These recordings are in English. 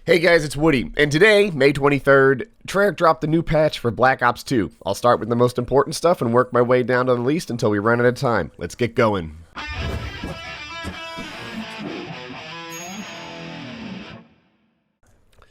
Hey guys, it's Woody, and today, May 23rd, Treyarch dropped the new patch for Black Ops 2. I'll start with the most important stuff and work my way down to the least until we run out of time. Let's get going.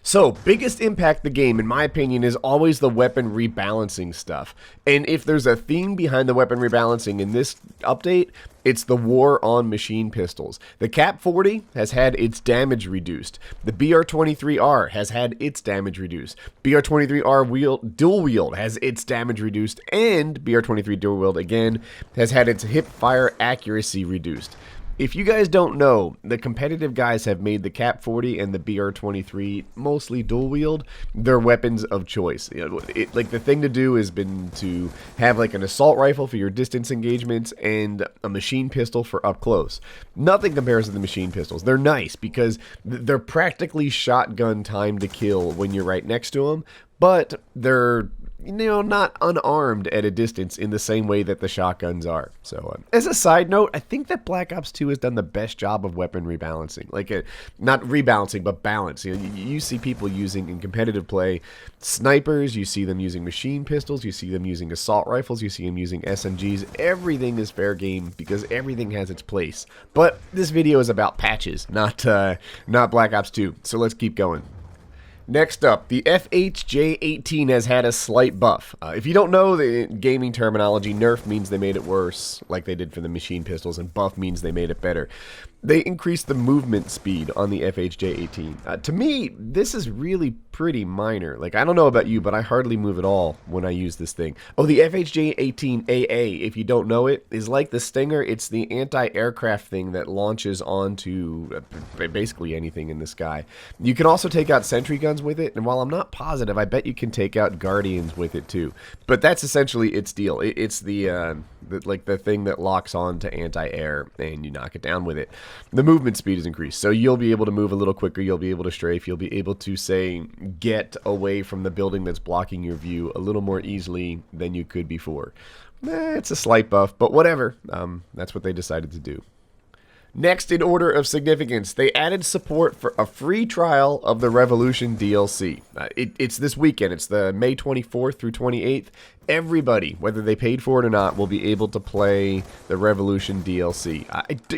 So, biggest impact the game, in my opinion, is always the weapon rebalancing stuff. And if there's a theme behind the weapon rebalancing in this update, it's the war on machine pistols. The Cap 40 has had its damage reduced. The BR-23R has had its damage reduced. BR-23R dual wield has its damage reduced. And BR-23 dual wield, again, has had its hip fire accuracy reduced. If you guys don't know, the competitive guys have made the Cap 40 and the BR-23, mostly dual wield, their weapons of choice. Like the thing to do has been to have like an assault rifle for your distance engagements and a machine pistol for up close. Nothing compares to the machine pistols. They're nice because they're practically shotgun time to kill when you're right next to them, but they're not unarmed at a distance in the same way that the shotguns are. So, as a side note, I think that Black Ops 2 has done the best job of weapon rebalancing. Not rebalancing, but balance. You see people using, in competitive play, snipers, you see them using machine pistols, you see them using assault rifles, you see them using SMGs. Everything is fair game because everything has its place. But this video is about patches, not Black Ops 2. So let's keep going. Next up, the FHJ-18 has had a slight buff. If you don't know the gaming terminology, nerf means they made it worse, like they did for the machine pistols, and buff means they made it better. They increased the movement speed on the FHJ-18. To me, this is really pretty minor. I don't know about you, but I hardly move at all when I use this thing. Oh, the FHJ-18AA, if you don't know it, is like the Stinger. It's the anti-aircraft thing that launches onto basically anything in the sky. You can also take out sentry guns with it, and while I'm not positive, I bet you can take out Guardians with it too. But that's essentially its deal. It's the thing that locks on to anti-air, and you knock it down with it. The movement speed is increased, so you'll be able to move a little quicker, you'll be able to strafe, you'll be able to, say, get away from the building that's blocking your view a little more easily than you could before. It's a slight buff, but whatever. That's what they decided to do. Next in order of significance, they added support for a free trial of the Revolution DLC. It's this weekend. It's the May 24th through 28th. Everybody, whether they paid for it or not, will be able to play the Revolution DLC.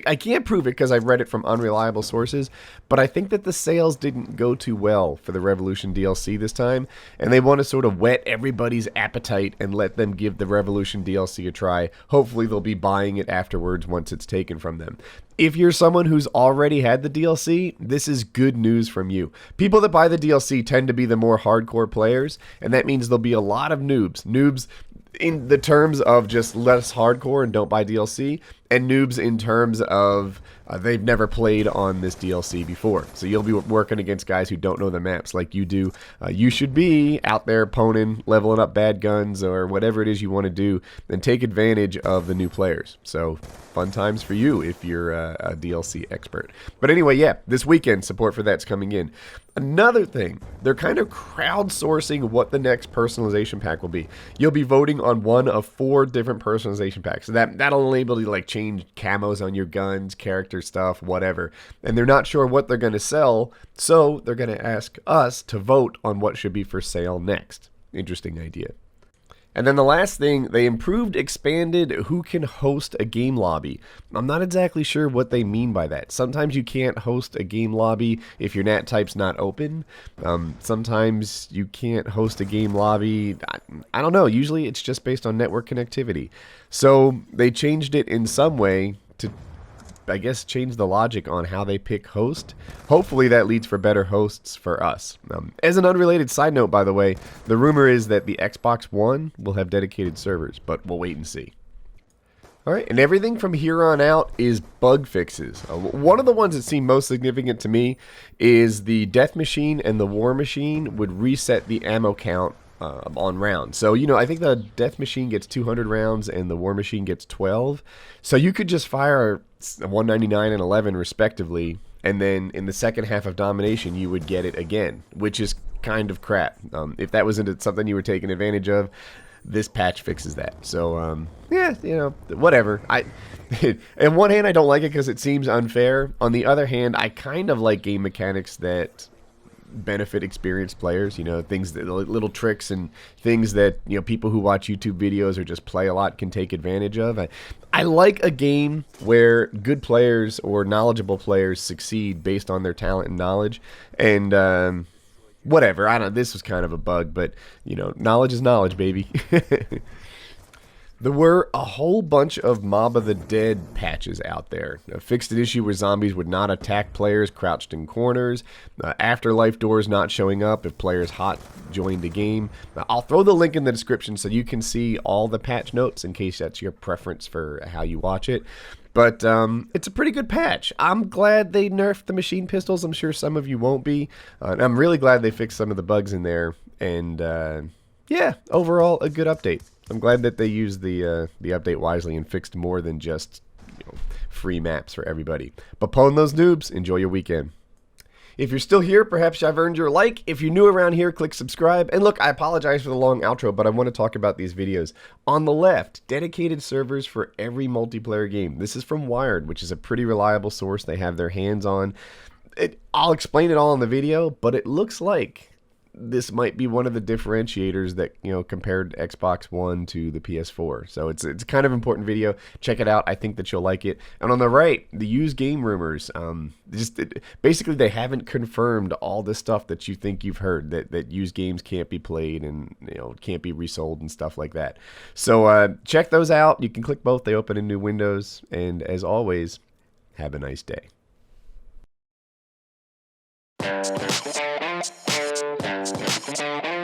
I can't prove it because I've read it from unreliable sources, but I think that the sales didn't go too well for the Revolution DLC this time, and they want to sort of whet everybody's appetite and let them give the Revolution DLC a try. Hopefully they'll be buying it afterwards once it's taken from them. If you're someone who's already had the DLC, this is good news from you. People that buy the DLC tend to be the more hardcore players, and that means there'll be a lot of noobs. Noobs in the terms of just less hardcore and don't buy DLC, and noobs in terms of they've never played on this DLC before. So you'll be working against guys who don't know the maps like you do. You should be out there poning, leveling up bad guns, or whatever it is you want to do, and take advantage of the new players. So fun times for you if you're a DLC expert. But anyway, yeah, this weekend support for that's coming in. Another thing, they're kind of crowdsourcing what the next personalization pack will be. You'll be voting on one of 4 different personalization packs. So that'll enable you to change camos on your guns, character stuff, whatever. And they're not sure what they're going to sell, so they're going to ask us to vote on what should be for sale next. Interesting idea. And then the last thing, they expanded who can host a game lobby. I'm not exactly sure what they mean by that. Sometimes you can't host a game lobby if your NAT type's not open. Sometimes you can't host a game lobby. I don't know. Usually it's just based on network connectivity. So they changed it in some way to, I guess, change the logic on how they pick host. Hopefully that leads for better hosts for us. As an unrelated side note, by the way, the rumor is that the Xbox One will have dedicated servers, but we'll wait and see. Alright, and everything from here on out is bug fixes. One of the ones that seem most significant to me is the Death Machine and the War Machine would reset the ammo count on rounds. So, I think the Death Machine gets 200 rounds and the War Machine gets 12. So you could just fire 199 and 11 respectively, and then in the second half of Domination you would get it again, which is kind of crap. If that was something you were taking advantage of, this patch fixes that. So, yeah, whatever. On one hand, I don't like it because it seems unfair. On the other hand, I kind of like game mechanics that benefit experienced players. You know, things that little tricks and things that, you know, people who watch YouTube videos or just play a lot can take advantage of. I like a game where good players or knowledgeable players succeed based on their talent and knowledge. And whatever, I don't. This was kind of a bug, but you know, knowledge is knowledge, baby. There were a whole bunch of Mob of the Dead patches out there. Fixed an issue where zombies would not attack players crouched in corners. Afterlife doors not showing up if players hot joined the game. I'll throw the link in the description so you can see all the patch notes in case that's your preference for how you watch it. But it's a pretty good patch. I'm glad they nerfed the machine pistols. I'm sure some of you won't be. I'm really glad they fixed some of the bugs in there. And yeah, overall, a good update. I'm glad that they used the update wisely and fixed more than just, you know, free maps for everybody. But pwn those noobs. Enjoy your weekend. If you're still here, perhaps I've earned your like. If you're new around here, click subscribe. And look, I apologize for the long outro, but I want to talk about these videos. On the left, dedicated servers for every multiplayer game. This is from Wired, which is a pretty reliable source they have their hands on. I'll explain it all in the video, but it looks like this might be one of the differentiators that, you know, compared Xbox One to the PS4. So it's kind of important video. Check it out. I think that you'll like it. And on the right, the used game rumors. Basically, they haven't confirmed all the stuff that you think you've heard, that used games can't be played and, you know, can't be resold and stuff like that. So check those out. You can click both. They open in new windows. And as always, have a nice day. Thank you.